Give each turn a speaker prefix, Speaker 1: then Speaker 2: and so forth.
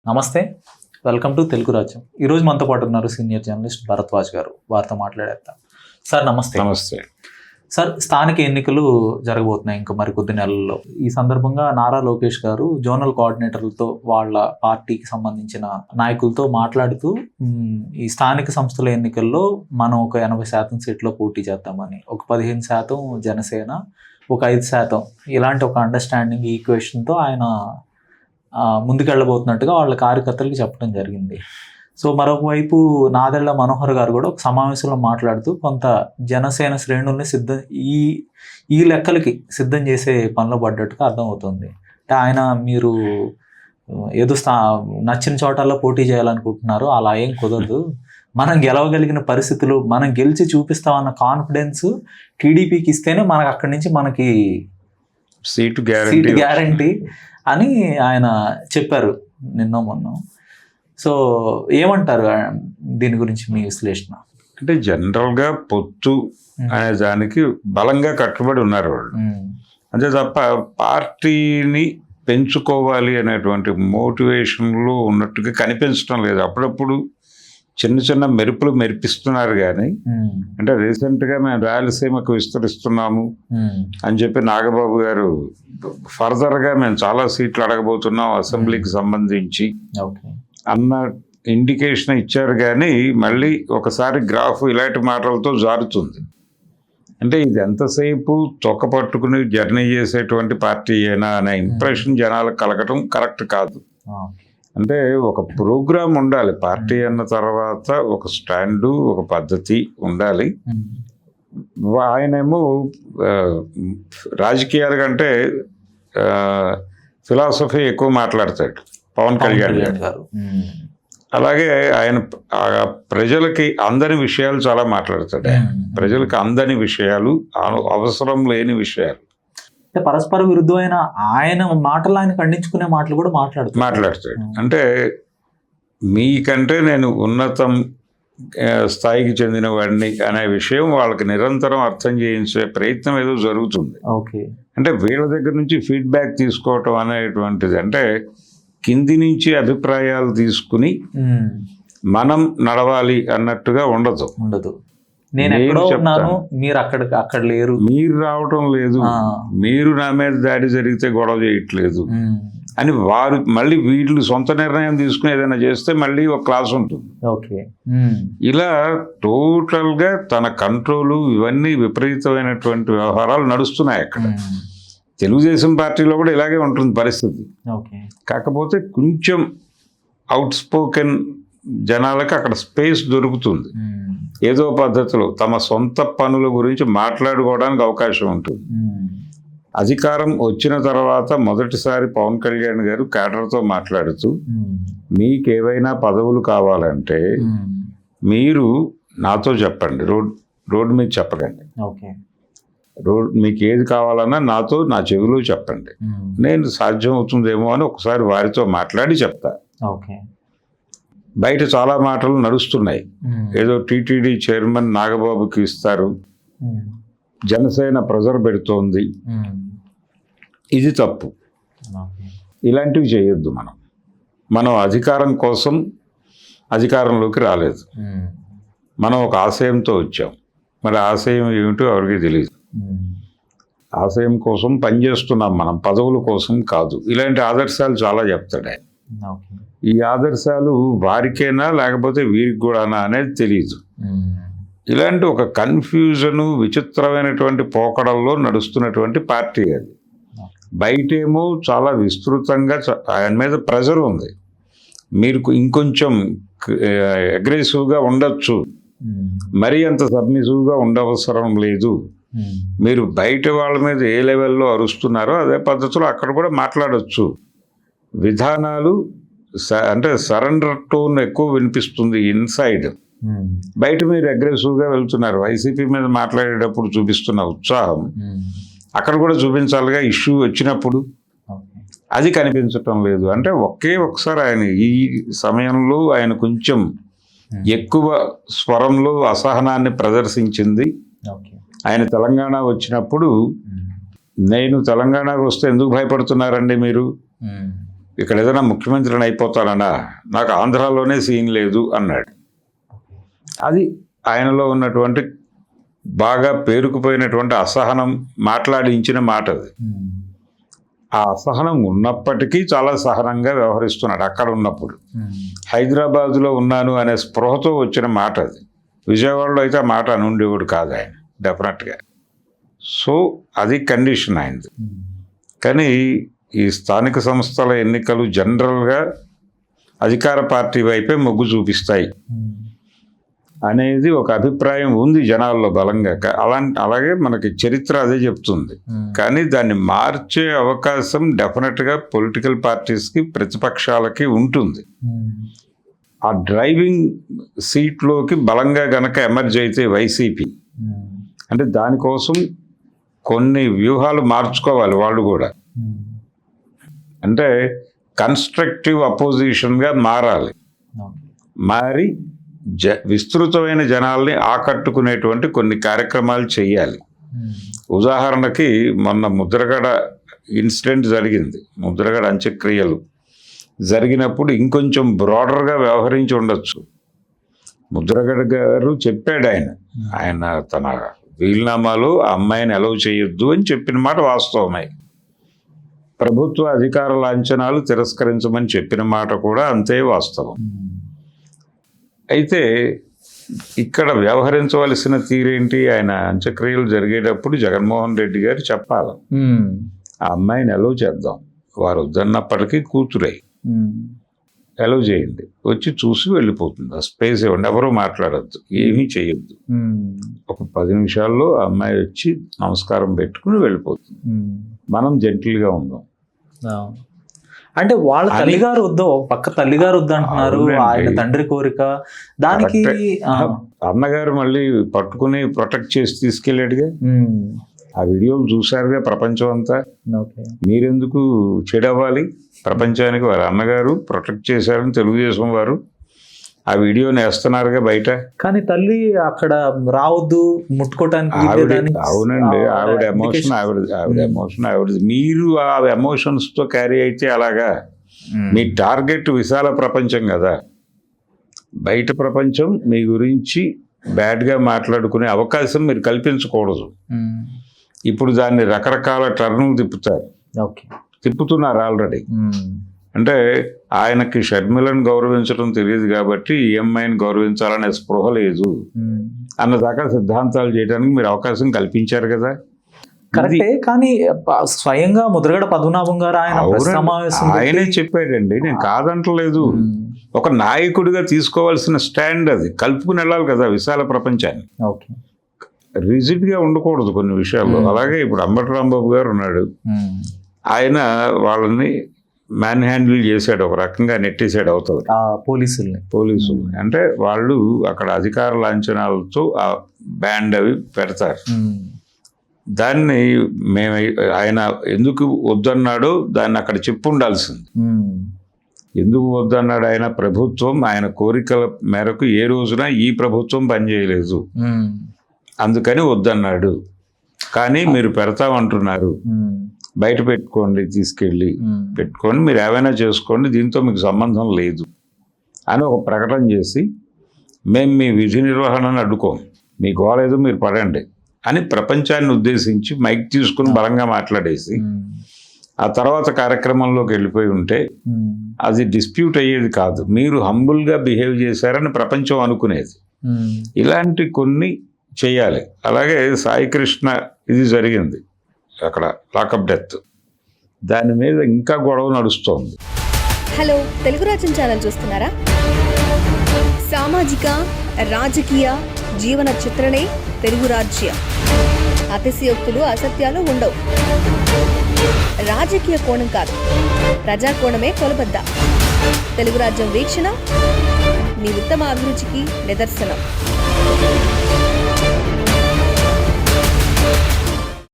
Speaker 1: నమస్తే, welcome to Telugu రాజ్యం. ఈరోజు మనతో పాటు ఉన్నారు సీనియర్ జర్నలిస్ట్ భరద్వాజ్ గారు. వారితో మాట్లాడేద్దాం. సార్ నమస్తే.
Speaker 2: నమస్తే
Speaker 1: సార్, స్థానిక ఎన్నికలు జరగబోతున్నాయి ఇంకా మరికొద్ది నెలల్లో. ఈ సందర్భంగా నారా లోకేష్ గారు జోనల్ కోఆర్డినేటర్లతో, వాళ్ళ పార్టీకి సంబంధించిన నాయకులతో మాట్లాడుతూ ఈ స్థానిక సంస్థల ఎన్నికల్లో మనం ఒక 80% సీట్లో పోటీ చేద్దామని, ఒక 15% జనసేన, ఒక 5% ఇలాంటి ఒక అండర్స్టాండింగ్ ఈక్వేషన్తో ఆయన ముందుకెళ్ళబోతున్నట్టుగా వాళ్ళ కార్యకర్తలకు చెప్పడం జరిగింది. సో మరొక వైపు నాదెళ్ల మనోహర్ గారు కూడా ఒక సమావేశంలో మాట్లాడుతూ కొంత జనసేన శ్రేణుల్ని ఈ లెక్కలకి సిద్ధం చేసే పనిలో పడ్డట్టుగా అర్థమవుతుంది. అంటే ఆయన మీరు ఏదో నచ్చిన చోటల్లో పోటీ చేయాలనుకుంటున్నారు, అలా ఏం కుదరదు. మనం గెలవగలిగిన పరిస్థితులు, మనం గెలిచి చూపిస్తామన్న కాన్ఫిడెన్స్ టీడీపీకి ఇస్తేనే మనకు అక్కడి నుంచి మనకి
Speaker 2: సీటు
Speaker 1: గ్యారంటీ అని ఆయన చెప్పారు నిన్న మొన్న. సో ఏమంటారు దీని గురించి మీ విశ్లేషణ?
Speaker 2: అంటే జనరల్గా పొత్తు అనే దానికి బలంగా కట్టుబడి ఉన్నారు వాళ్ళు. అంతే తప్ప పార్టీని పెంచుకోవాలి అనేటువంటి మోటివేషన్లో ఉన్నట్టుగా కనిపించడం లేదు. అప్పుడప్పుడు చిన్న చిన్న మెరుపులు మెరిపిస్తున్నారు కానీ, అంటే రీసెంట్గా మేము రాయలసీమకు విస్తరిస్తున్నాము అని చెప్పి నాగబాబు గారు ఫర్దర్గా మేము చాలా సీట్లు అడగబోతున్నాం అసెంబ్లీకి సంబంధించి అన్న ఇండికేషన్ ఇచ్చారు. కానీ మళ్ళీ ఒకసారి గ్రాఫ్ ఇలాంటి మాటలతో జారుతుంది. అంటే ఇది ఎంతసేపు తొక్క పట్టుకుని జర్నీ చేసేటువంటి పార్టీ అయినా అనే ఇంప్రెషన్ జనాలకు కలగటం కరెక్ట్ కాదు. అంటే ఒక ప్రోగ్రామ్ ఉండాలి. పార్టీ అన్న తర్వాత ఒక స్టాండు, ఒక పద్ధతి ఉండాలి. ఆయనేమో రాజకీయాల కంటే ఫిలాసఫీ ఎక్కువ మాట్లాడతాడు పవన్ కళ్యాణ్ గారు. అలాగే ఆయన ప్రజలకి అందని విషయాలు చాలా మాట్లాడతాడు. ప్రజలకు అందని విషయాలు, అవసరం లేని విషయాలు,
Speaker 1: పరస్పర విరుద్ధమైన ఆయన మాటలు ఆయన ఖండించుకునే మాటలు కూడా మాట్లాడతాడు.
Speaker 2: అంటే మీకంటే నేను ఉన్నతం స్థాయికి చెందిన వాడిని అనే విషయం వాళ్ళకి నిరంతరం అర్థం చేయించే ప్రయత్నం ఏదో జరుగుతుంది. అంటే వీళ్ళ దగ్గర నుంచి ఫీడ్బ్యాక్ తీసుకోవటం అనేటువంటిది, అంటే కింది నుంచి అభిప్రాయాలు తీసుకుని మనం నడవాలి అన్నట్టుగా ఉండదు.
Speaker 1: నేను ఎక్కడో ఉన్నాను, మీరు అక్కడ లేరు,
Speaker 2: మీరు రావటం లేదు, మీరు నా మీద దాడి జరిగితే గొడవ చేయట్లేదు అని వారు మళ్ళీ వీళ్ళు సొంత నిర్ణయం తీసుకుని ఏదైనా చేస్తే మళ్ళీ ఒక క్లాస్ ఉంటుంది. ఇలా టోటల్గా తన కంట్రోలు, ఇవన్నీ విపరీతమైనటువంటి వ్యవహారాలు నడుస్తున్నాయి అక్కడ. తెలుగుదేశం పార్టీలో కూడా ఇలాగే ఉంటుంది పరిస్థితి. కాకపోతే కొంచెం అవుట్ స్పోకెన్ జనాలకు అక్కడ స్పేస్ దొరుకుతుంది. ఏదో పద్ధతిలో తమ సొంత పనుల గురించి మాట్లాడుకోవడానికి అవకాశం ఉంటుంది. అధికారం వచ్చిన తర్వాత మొదటిసారి పవన్ కళ్యాణ్ గారు క్యాడర్తో మాట్లాడుతూ, మీకేవైనా పదవులు కావాలంటే మీరు నాతో చెప్పండి, రోడ్డు మీద చెప్పకండి. మీకు ఏది కావాలన్నా నాతో, నా చెవిలో చెప్పండి, నేను సాధ్యం అవుతుందేమో అని ఒకసారి వారితో మాట్లాడి చెప్తా. బయట చాలా మాటలు నడుస్తున్నాయి. ఏదో టీటీడీ చైర్మన్ నాగబాబుకి ఇస్తారు, జనసేన ప్రెజర్ పెడుతోంది, ఇది తప్పు. ఇలాంటివి చేయొద్దు. మనం అధికారం కోసం అధికారంలోకి రాలేదు. మనం ఒక ఆశయంతో వచ్చాం. మరి ఆశయం ఏమిటో ఎవరికి తెలియదు. ఆశయం కోసం పనిచేస్తున్నాం మనం, పదవుల కోసం కాదు. ఇలాంటి ఆదర్శాలు చాలా చెప్తాడు ఆయన. ఈ ఆదర్శాలు వారికేనా లేకపోతే వీరికి కూడానా అనేది తెలియదు. ఇలాంటి ఒక కన్ఫ్యూజను, విచిత్రమైనటువంటి పోకడల్లో నడుస్తున్నటువంటి పార్టీ అది. బయటేమో చాలా విస్తృతంగా ఆయన మీద ప్రెజర్ ఉంది. మీరు ఇంకొంచెం అగ్రెసివ్గా ఉండొచ్చు, మరీ అంత సబ్మిసివ్గా ఉండవసరం లేదు. మీరు బయట వాళ్ళ మీద ఏ లెవెల్లో అరుస్తున్నారో అదే పద్ధతిలో అక్కడ కూడా మాట్లాడచ్చు. విధానాలు అంటే సరెండర్ టోన్ ఎక్కువ వినిపిస్తుంది ఇన్సైడ్. బయట మీరు అగ్రెసివ్గా వెళ్తున్నారు. వైసీపీ మీద మాట్లాడేటప్పుడు చూపిస్తున్న ఉత్సాహం అక్కడ కూడా చూపించాలిగా. ఇష్యూ వచ్చినప్పుడు అది కనిపించటం లేదు. అంటే ఒకసారి ఆయన ఈ సమయంలో ఆయన కొంచెం ఎక్కువ స్వరంలో అసహనాన్ని ప్రదర్శించింది. ఆయన తెలంగాణ వచ్చినప్పుడు, నేను తెలంగాణకు వస్తే ఎందుకు భయపడుతున్నారండి మీరు, ఇక్కడ ఏదైనా ముఖ్యమంత్రిని అయిపోతానన్నా నాకు ఆంధ్రాలోనే సీన్ లేదు అన్నాడు. అది ఆయనలో ఉన్నటువంటి బాగా పేరుకుపోయినటువంటి అసహనం మాట్లాడించిన మాట అది. ఆ అసహనం ఉన్నప్పటికీ చాలా సహనంగా వ్యవహరిస్తున్నాడు అక్కడ ఉన్నప్పుడు. హైదరాబాదులో ఉన్నాను అనే స్పృహతో వచ్చిన మాట అది. విజయవాడలో అయితే ఆ మాట అనుండేవాడు కాదు ఆయన డెఫినెట్గా. సో అది కండిషన్ అయింది. కానీ ఈ స్థానిక సంస్థల ఎన్నికలు జనరల్గా అధికార పార్టీ వైపే మొగ్గు చూపిస్తాయి అనేది ఒక అభిప్రాయం ఉంది జనాల్లో బలంగా. అలాగే మనకి చరిత్ర అదే చెప్తుంది. కానీ దాన్ని మార్చే అవకాశం డెఫినెట్గా పొలిటికల్ పార్టీస్కి, ప్రతిపక్షాలకి ఉంటుంది. ఆ డ్రైవింగ్ సీట్లోకి బలంగా గనక ఎమర్జ్ అయితే వైసీపీ అంటే దానికోసం కొన్ని వ్యూహాలు మార్చుకోవాలి వాళ్ళు కూడా. అంటే కన్స్ట్రక్టివ్ అపోజిషన్గా మారాలి. మారి విస్తృతమైన జనాల్ని ఆకట్టుకునేటువంటి కొన్ని కార్యక్రమాలు చేయాలి. ఉదాహరణకి మొన్న ముద్రగడ ఇన్సిడెంట్ జరిగింది. ముద్రగడ అంత్యక్రియలు జరిగినప్పుడు ఇంకొంచెం బ్రాడర్గా వ్యవహరించి ఉండొచ్చు. ముద్రగడ గారు చెప్పాడు ఆయన తన వీలునామాలో ఆ అమ్మాయిని అలౌ చేయొద్దు అని చెప్పిన మాట వాస్తవమే. ప్రభుత్వ అధికార లాంఛనాలు తిరస్కరించమని చెప్పిన మాట కూడా అంతే వాస్తవం. అయితే ఇక్కడ వ్యవహరించవలసిన తీరేంటి? ఆయన అంత్యక్రియలు జరిగేటప్పుడు జగన్మోహన్ రెడ్డి గారు చెప్పాలి, ఆ అమ్మాయిని అలౌ చేద్దాం, వారు వద్దన్నప్పటికీ కూతురై అలౌ చేయండి, వచ్చి చూసి వెళ్ళిపోతుంది, ఆ స్పేస్ ఇవ్వండి, ఎవరూ మాట్లాడద్దు, ఏమీ చేయొద్దు. ఒక 10 నిమిషాల్లో ఆ అమ్మాయి వచ్చి నమస్కారం పెట్టుకుని వెళ్ళిపోతుంది. మనం జెంటిల్గా ఉందాం.
Speaker 1: అంటే వాళ్ళ తల్లిగారు వద్దు, పక్క తల్లిగారు వద్దు అంటున్నారు, ఆయన తండ్రి కోరిక. దానికి
Speaker 2: అన్నగారు మళ్ళీ పట్టుకుని ప్రొటెక్ట్ చేసి తీసుకెళ్ళాడుగా. ఆ వీడియోలు చూశారుగా ప్రపంచం అంతా. మీరెందుకు చెడవ్వాలి ప్రపంచానికి? వారు అన్నగారు ప్రొటెక్ట్ చేశారని తెలుగుదేశం వారు ఆ వీడియోని వేస్తున్నారుగా బయట.
Speaker 1: కానీ తల్లి అక్కడ రావద్దు, ముట్టుకోవటానికి.
Speaker 2: అవునండి, ఆవిడ ఎమోషన్ ఆవిడది. మీరు ఆ ఎమోషన్స్ తో క్యారీ అయితే అలాగా. మీ టార్గెట్ విశాల ప్రపంచం కదా. బయట ప్రపంచం మీ గురించి బ్యాడ్గా మాట్లాడుకునే అవకాశం మీరు కల్పించకూడదు. ఇప్పుడు దాన్ని రకరకాల టర్నులు తిప్పుతున్నారు ఆల్రెడీ. అంటే ఆయనకి షర్మిలను గౌరవించడం తెలియదు కాబట్టి ఈఎంఐని గౌరవించాలనే స్పృహ లేదు అన్నదాకా సిద్ధాంతాలు చేయడానికి మీరు అవకాశం కల్పించారు కదా.
Speaker 1: కరెక్టే, కానీ స్వయంగా ముద్రగడ పద్మనాభం గారు
Speaker 2: ఆయనే చెప్పాడండి, నేను కాదంటలేదు. ఒక నాయకుడిగా తీసుకోవాల్సిన స్టాండ్ అది. కలుపుకుని వెళ్ళాలి కదా విశాల ప్రపంచాన్ని. రిజిడ్గా ఉండకూడదు కొన్ని విషయాల్లో. అలాగే ఇప్పుడు అంబటి రాంబాబు గారు ఉన్నాడు, ఆయన వాళ్ళని మ్యాన్ హ్యాండిల్ చేశాడు, ఒక రకంగా నెట్టేసాడు అవుతుంది పోలీసులు. అంటే వాళ్ళు అక్కడ అధికార లాంఛనాలతో ఆ బ్యాండ్ అవి పెడతారు. దాన్ని ఆయన ఎందుకు వద్దన్నాడో దాన్ని అక్కడ చెప్పు ఉండాల్సింది. ఎందుకు వద్దన్నాడు? ఆయన ప్రభుత్వం ఆయన కోరికల మేరకు ఏ రోజున ఈ ప్రభుత్వం పనిచేయలేదు, అందుకని వద్దన్నాడు. కానీ మీరు పెడతామంటున్నారు, బయట పెట్టుకోండి, తీసుకెళ్ళి పెట్టుకోండి, మీరు ఏమైనా చేసుకోండి, దీంతో మీకు సంబంధం లేదు అని ఒక ప్రకటన చేసి, మేము మీ విధి నిర్వహణను అడ్డుకోం, మీ గోలేదో మీరు పడండి అని ప్రపంచాన్ని ఉద్దేశించి మైక్ తీసుకుని బలంగా మాట్లాడేసి ఆ తర్వాత కార్యక్రమంలోకి వెళ్ళిపోయి ఉంటే అది డిస్ప్యూట్ అయ్యేది కాదు. మీరు హంబుల్గా బిహేవ్ చేశారని ప్రపంచం అనుకునేది. ఇలాంటి కొన్ని చేయాలి. అలాగే సాయి కృష్ణ ఇది జరిగింది అక్కడ, లాకప్ డెత్, దాని మీద ఇంకా గొడవ నడుస్తోంది.
Speaker 3: హలో, తెలుగు రాజ్యం ఛానల్ చూస్తున్నారా? సామాజిక రాజకీయ జీవన చిత్రణే తెలుగు రాజ్యం. అతిశయోక్తులు అసత్యాలు ఉండవు. రాజకీయ కోణం కాదు, ప్రజా కోణమే కొలబద్ద. తెలుగు రాజ్యం వీక్షణ మీ ఉత్తమ అభిరుచికి నిదర్శనం.